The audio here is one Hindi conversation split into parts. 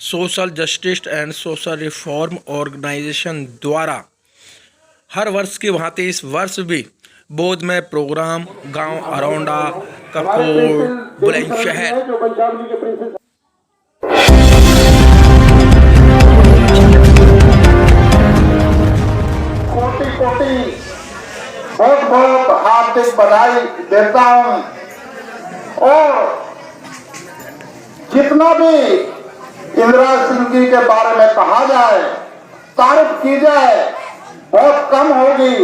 Social justice and social reform organisation द्वारा हर वर्ष की भांति इस वर्ष भी बोध में प्रोग्राम गांव अरौंडा, ककोर, बुलंदशहर कोटि कोटि बहुत बहुत हार्दिक बधाई देता हूं। और जितना भी इंदिरा सिंह जी के बारे में कहा जाए, तारीफ की जाए, बहुत कम होगी।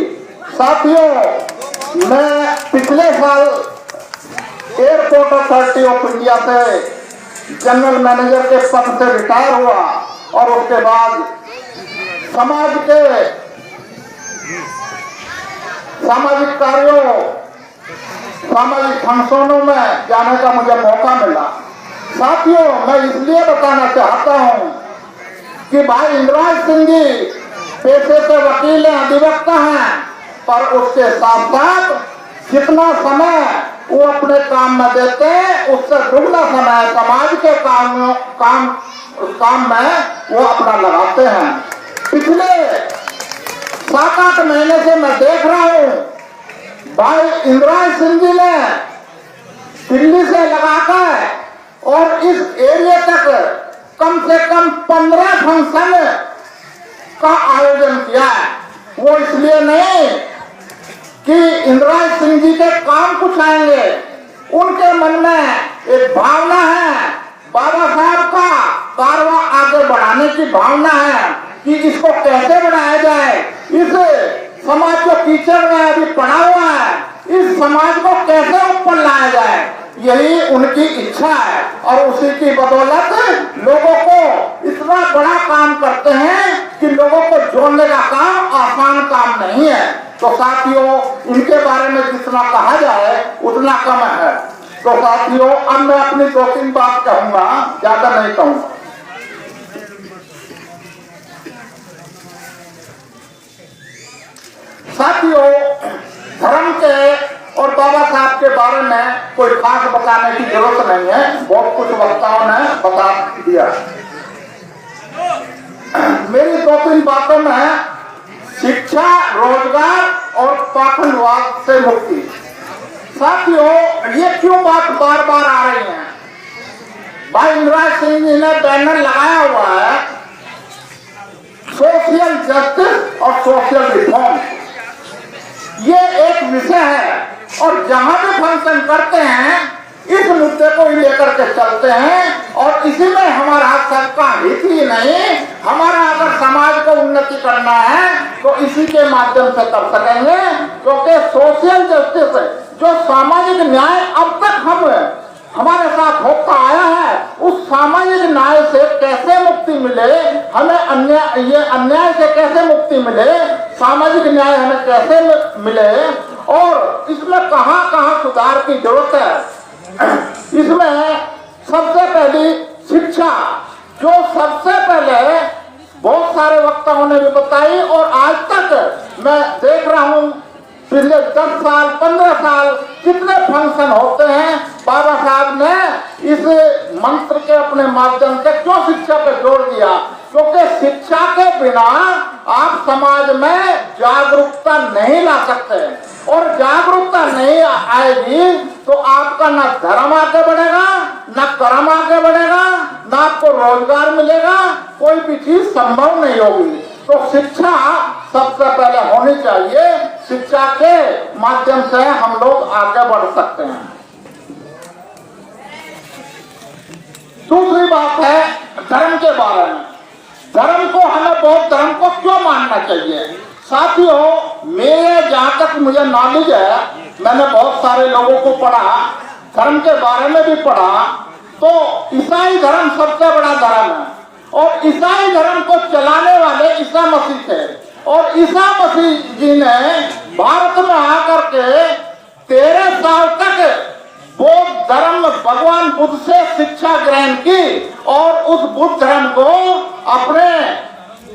साथियों, मैं पिछले साल एयरपोर्ट अथॉरिटी ऑफ इंडिया से जनरल मैनेजर के पद से रिटायर हुआ और उसके बाद सामाजिक कार्यों, सामाजिक फंक्शनों में जाने का मुझे मौका मिला। साथियों, मैं इसलिए बताना चाहता हूं कि भाई इंदिरा सिंह जी पेशे से वकील हैं, अधिवक्ता हैं, पर उसके साथ साथ जितना समय वो अपने काम में देते हैं उससे दुगना समय समाज के काम में वो अपना लगाते हैं। पिछले 7-8 महीने से मैं देख रहा हूं भाई इंदिरा सिंह जी ने दिल्ली से लगाकर और इस एरिया तक कम से कम 15 फंक्शन का आयोजन किया है। वो इसलिए नहीं कि इंदिरा सिंह जी के काम कुछ आएंगे, उनके मन में एक भावना है, बाबा साहब का कारवां आगे बढ़ाने की भावना है कि इसको कैसे बढ़ाया जाए, इस समाज को कीचड़ में अभी पड़ा हुआ है, इस समाज को कैसे ऊपर लाया जाए, यही उनकी इच्छा है। और उसी की बदौलत लोगों को इतना बड़ा काम करते हैं कि लोगों को जोड़ने का काम आसान काम नहीं है। तो साथियों, इनके बारे में जितना कहा जाए उतना कम है। तो साथियों, अब मैं अपनी 2-3 बात कहूंगा, ज्यादा नहीं कहूंगा। साथियों, धर्म के और बाबा साहब के बारे में कोई खास बताने की जरूरत नहीं है, बहुत कुछ वक्ताओं ने बता दिया। मेरी 2-3 बातों में शिक्षा, रोजगार और पाखंडवाद से मुक्ति। साथियों, ये क्यों बात बार बार आ रही है? भाई इंदिरा सिंह जी ने बैनर लगाया हुआ है सोशल जस्टिस और सोशल रिफॉर्म। ये एक विषय है और जहां भी फंक्शन करते हैं इस मुद्दे को ही लेकर के चलते हैं और इसी में हमारा सबका हित ही नहीं, हमारा अगर समाज को उन्नति करना है तो इसी के माध्यम से कर सकेंगे। क्योंकि सोशल जस्टिस, जो सामाजिक न्याय अब तक हमारे साथ होता आया है, उस सामाजिक न्याय से कैसे मुक्ति मिले, हमें अन्याय से कैसे मुक्ति मिले, सामाजिक न्याय हमें कैसे मिले और इसमें कहां सुधार की जरूरत है। इसमें सबसे पहली शिक्षा, जो सबसे पहले बहुत सारे वक्ताओं ने भी बताई और आज तक मैं देख रहा हूं पिछले 10 साल 15 साल कितने फंक्शन होते हैं। बाबा साहब ने इस मंत्र के अपने माध्यम से क्यों शिक्षा पे जोर दिया? क्योंकि शिक्षा के बिना आप समाज में जागरूकता नहीं ला सकते और जागरूकता नहीं आएगी तो आपका ना धर्म आगे बढ़ेगा, ना कर्म आगे बढ़ेगा, ना आपको रोजगार मिलेगा, कोई भी चीज संभव नहीं होगी। तो शिक्षा सबसे पहले होनी चाहिए, शिक्षा के माध्यम से हम लोग आगे बढ़ सकते हैं। दूसरी बात है धर्म के बारे में। धर्म को हमें बौद्ध धर्म को क्यों मानना चाहिए? साथियों, मेरे जहां तक मुझे नॉलेज है, मैंने बहुत सारे लोगों को पढ़ा, धर्म के बारे में भी पढ़ा, तो ईसाई धर्म सबसे बड़ा धर्म है और ईसाई धर्म को चलाने वाले ईसा मसीह थे और ईसा मसीह जी ने भारत में आकर के 13 साल तक बौद्ध धर्म भगवान बुद्ध से शिक्षा ग्रहण की और उस बुद्ध धर्म को अपने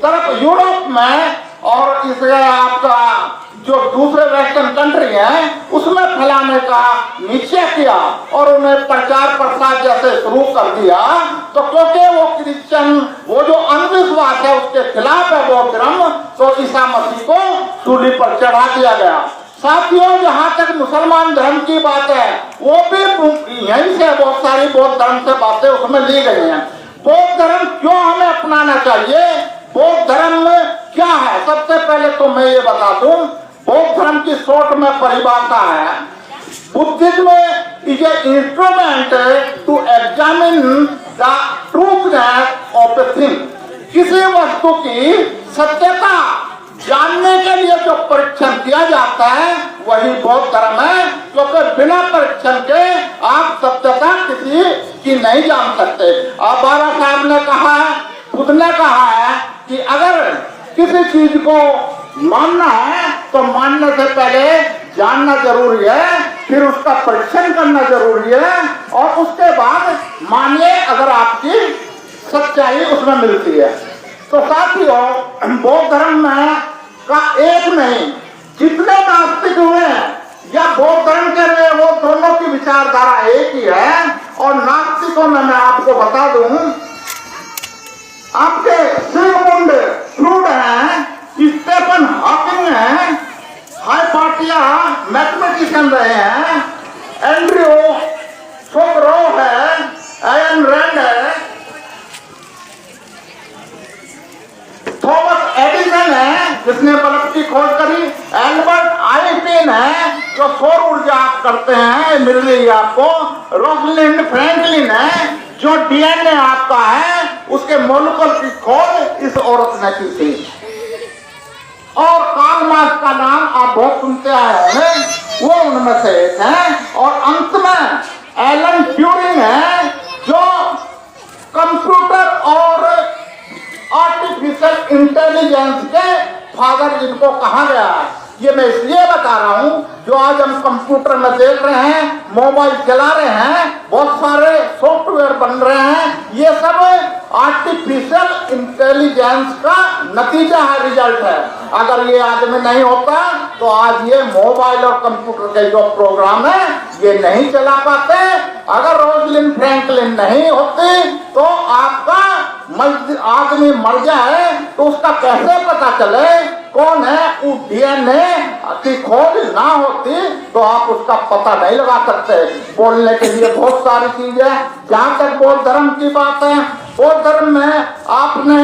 तरफ यूरोप में और इसे आपका जो दूसरे वेस्टर्न कंट्री है उसमें फैलाने का निश्चय किया और उन्हें प्रचार प्रसार जैसे शुरू कर दिया। तो क्योंकि वो क्रिश्चियन वो जो अंधविश्वास है उसके खिलाफ है वो धर्म, तो ईसा मसीह को सूली पर चढ़ा दिया गया। साथियों, जहाँ तक मुसलमान धर्म की बात है वो भी यहीं से बहुत सारी बौद्ध धर्म से बातें उसमें ली गई हैं। बौद्ध धर्म क्यों हमें अपनाना चाहिए, बौद्ध धर्म क्या है? सबसे पहले तो मैं ये बता दूं, बौद्ध धर्म की शॉर्ट में परिभाषा है, Buddhism is a instrument to examine the truthness of a thing. किसी वस्तु की सत्यता जानने के लिए जो परीक्षण किया जाता है वही बौद्ध धर्म है, क्योंकि बिना परीक्षण के आप सत्यता किसी की नहीं जान सकते। अब बाबा साहब ने कहा है, खुद ने कहा है कि अगर किसी चीज को मानना है तो मानने से पहले जानना जरूरी है, फिर उसका परीक्षण करना जरूरी है, और उसके बाद मानिए अगर आपकी सच्चाई उसमें मिलती है। तो साथियों, बौद्ध धर्म में का एक नहीं, जितने नास्तिक हुए या बौद्ध धर्म के लिए वो दोनों की विचारधारा एक ही है। और नास्तिकों में मैं आपको बता दूं, आपके सिगमुंड फ्रूड है, स्टीफन हॉकिंग है, हाइपाटिया मैथमेटिशियन रहे हैं, एंड्रयू सोकरोव है, एन रैंड है, थॉमस एडिसन है जिसने बल्ब की खोज करी, एल्बर्ट आइंस्टीन है जो सौर ऊर्जा करते हैं, मिल रही है आपको, रोसलिंड फ्रैंकलिन है जो डीएनए आपका है उसके मॉलिक्यूल की खोज इस औरत ने की थी। और कार्ल मार्क्स का नाम आप बहुत सुनते आए होंगे, वो उनमें से एक है। और अंत में एलन ट्यूरिंग है जो कंप्यूटर और आर्टिफिशियल इंटेलिजेंस के फादर जिनको कहा गया है। ये मैं इसलिए बता रहा हूँ, जो आज हम कंप्यूटर में देख रहे हैं, मोबाइल चला रहे हैं, बहुत सारे सॉफ्टवेयर बन रहे हैं, ये सब आर्टिफिशियल इंटेलिजेंस का नतीजा है, रिजल्ट है। अगर ये आदमी नहीं होता तो आज ये मोबाइल और कंप्यूटर के जो प्रोग्राम है ये नहीं चला पाते। अगर रोसलिंड फ्रैंकलिन नहीं होती तो आपका आदमी मर जाए तो उसका कैसे पता चले कौन है? वो डीएनए की खोज ना होती तो आप उसका पता नहीं लगा सकते। बोलने के लिए बहुत सारी चीजें। जहाँ तक बौद्ध धर्म की बात है, बौद्ध धर्म में आपने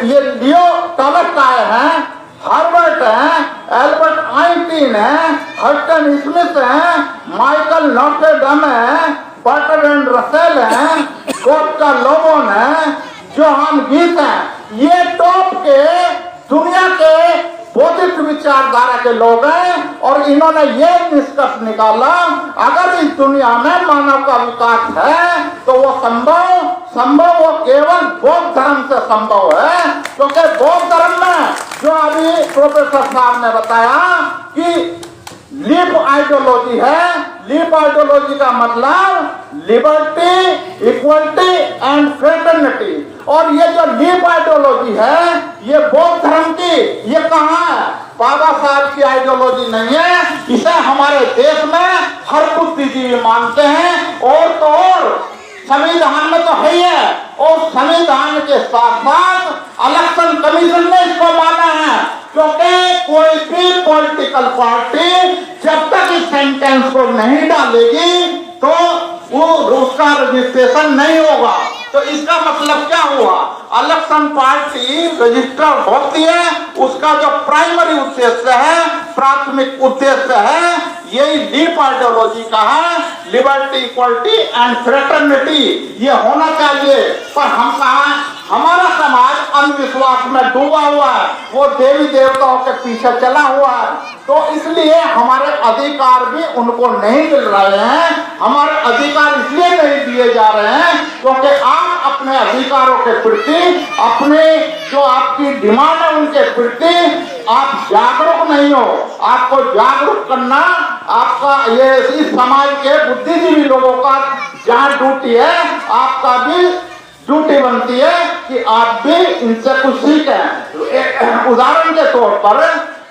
ये लियो टॉलस्टॉय है, हार्वर्ड है, एल्बर्ट आइंस्टीन है, हर्टन स्मिथ है, माइकल नॉर्टेडम है, बर्ट्रैंड रसेल है, कोस्टा लोबोन है, जोहान गीत है। ये टॉप के दुनिया के बौद्धिक विचारधारा के लोग हैं और इन्होंने ये निष्कर्ष निकाला, अगर इस दुनिया में मानव का विकास है तो वो संभव वो केवल बौद्ध धर्म से संभव है। क्योंकि बौद्ध धर्म में जो अभी प्रोफेसर साहब ने बताया कि लीप आइडियोलॉजी है, लीप आइडियोलॉजी का मतलब लिबर्टी, इक्वलिटी एंड फ्रेटर्निटी। और ये जो लीप आइडियोलॉजी है ये बौद्ध धर्म की, ये कहाँ है? बाबा साहब की आइडियोलॉजी नहीं है। इसे हमारे देश में हर बुद्धिजीवी मानते हैं। और तो और संविधान में तो है ही है, और संविधान के साथ साथ इलेक्शन कमीशन ने इसको माना है। क्योंकि कोई भी पॉलिटिकल पार्टी जब तक इस सेंटेंस को नहीं डालेगी तो वो उसका रजिस्ट्रेशन नहीं होगा। तो इसका मतलब क्या हुआ? इलेक्शन पार्टी रजिस्टर होती है, उसका जो प्राइमरी उद्देश्य है, प्राथमिक उद्देश्य है, यही लीप आइडियोलॉजी का है, लिबर्टी, इक्वलिटी एंड फ्रेटर्निटी। ये होना चाहिए। पर हम कहाँ, हमारा समाज अंधविश्वास में डूबा हुआ है, वो देवी देवताओं के पीछे चला हुआ है। तो इसलिए हमारे अधिकार भी उनको नहीं मिल रहे हैं। हमारे अधिकार इसलिए नहीं दिए जा रहे हैं क्योंकि आप अपने अधिकारों के प्रति, अपने जो आपकी डिमांड है उनके प्रति आप जागरूक नहीं हो। आपको जागरूक करना आपका, ये इस समाज के बुद्धिजीवी लोगों का जहाँ ड्यूटी है, आपका भी ड्यूटी बनती है कि आप भी इनसे कुछ सीखें। उदाहरण के तौर पर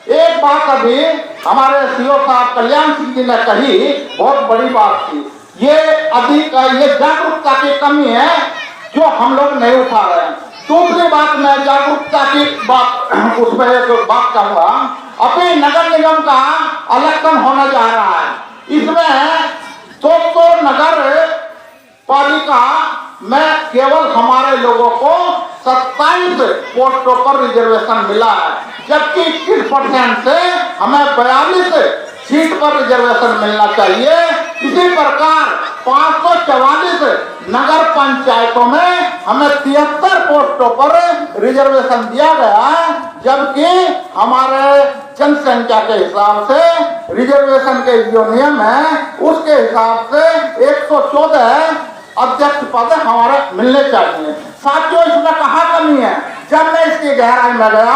एक बात अभी हमारे सीओ साहब कल्याण सिंह जी ने कही, बहुत बड़ी बात थी। ये जागरूकता की कमी है जो हम लोग नहीं उठा रहे हैं। की बात, उस पर एक बात कहूंगा। अभी नगर निगम का इलेक्शन होने जा रहा है, इसमें तो नगर पालिका में केवल हमारे लोगों को 27 पोस्टों पर रिजर्वेशन मिला है, जबकि 21% से हमें 42 सीट पर रिजर्वेशन मिलना चाहिए। इसी प्रकार 544 नगर पंचायतों में हमें 73 पोस्टों पर रिजर्वेशन दिया गया है, जबकि हमारे जनसंख्या के हिसाब से रिजर्वेशन के जो नियम है उसके हिसाब से 114 अध्यक्ष पद हमारे मिलने चाहिए। साथियों, इसमें कहाँ कमी है? जब मैं इसकी गहराई में गया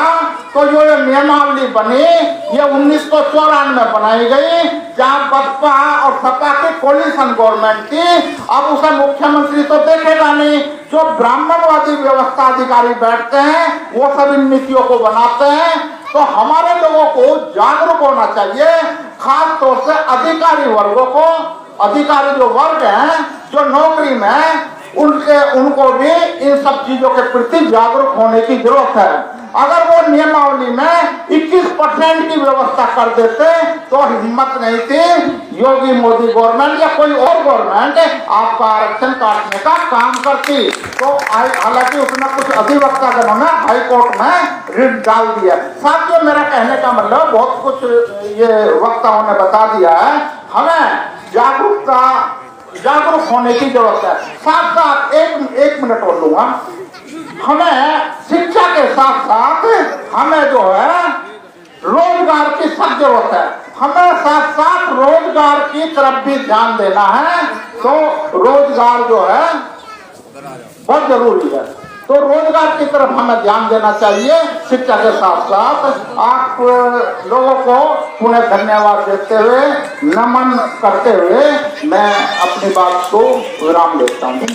तो जो ये नियमावली बनी ये 1994 में बनाई गई, जहाँ बसपा और सपा की कोलिशन गवर्नमेंट थी। अब उसे मुख्यमंत्री तो देखेगा नहीं, जो ब्राह्मणवादी व्यवस्था अधिकारी बैठते हैं वो सब इन नीतियों को बनाते हैं। तो हमारे लोगों को जागरूक होना चाहिए, खास तौर से अधिकारी वर्गों को। अधिकारी जो वर्ग हैं जो नौकरी में हैं, उनको भी इन सब चीजों के प्रति जागरूक होने की जरूरत है। अगर वो नियमावली में 21% की व्यवस्था कर देते तो हिम्मत नहीं थी योगी मोदी गवर्नमेंट या कोई और गवर्नमेंट आपका आरक्षण काटने का काम करती। तो हालांकि उसने कुछ अधिवक्ता जनों ने हाई कोर्ट में रिट डाल दिया। साथियों, मेरा कहने का मतलब बहुत कुछ ये वक्ताओं ने बता दिया है। हमें जागरूक होने की जरूरत है। साथ साथ एक मिनट और लूंगा। हमें शिक्षा के साथ साथ हमें जो है रोजगार की सख्त जरूरत है। हमें साथ साथ रोजगार की तरफ भी ध्यान देना है। तो रोजगार जो है बहुत जरूरी है, तो रोजगार की तरफ हमें ध्यान देना चाहिए शिक्षा के साथ साथ। आप लोगों को पुनः धन्यवाद देते हुए, नमन करते हुए मैं अपनी बात को विराम देता हूँ।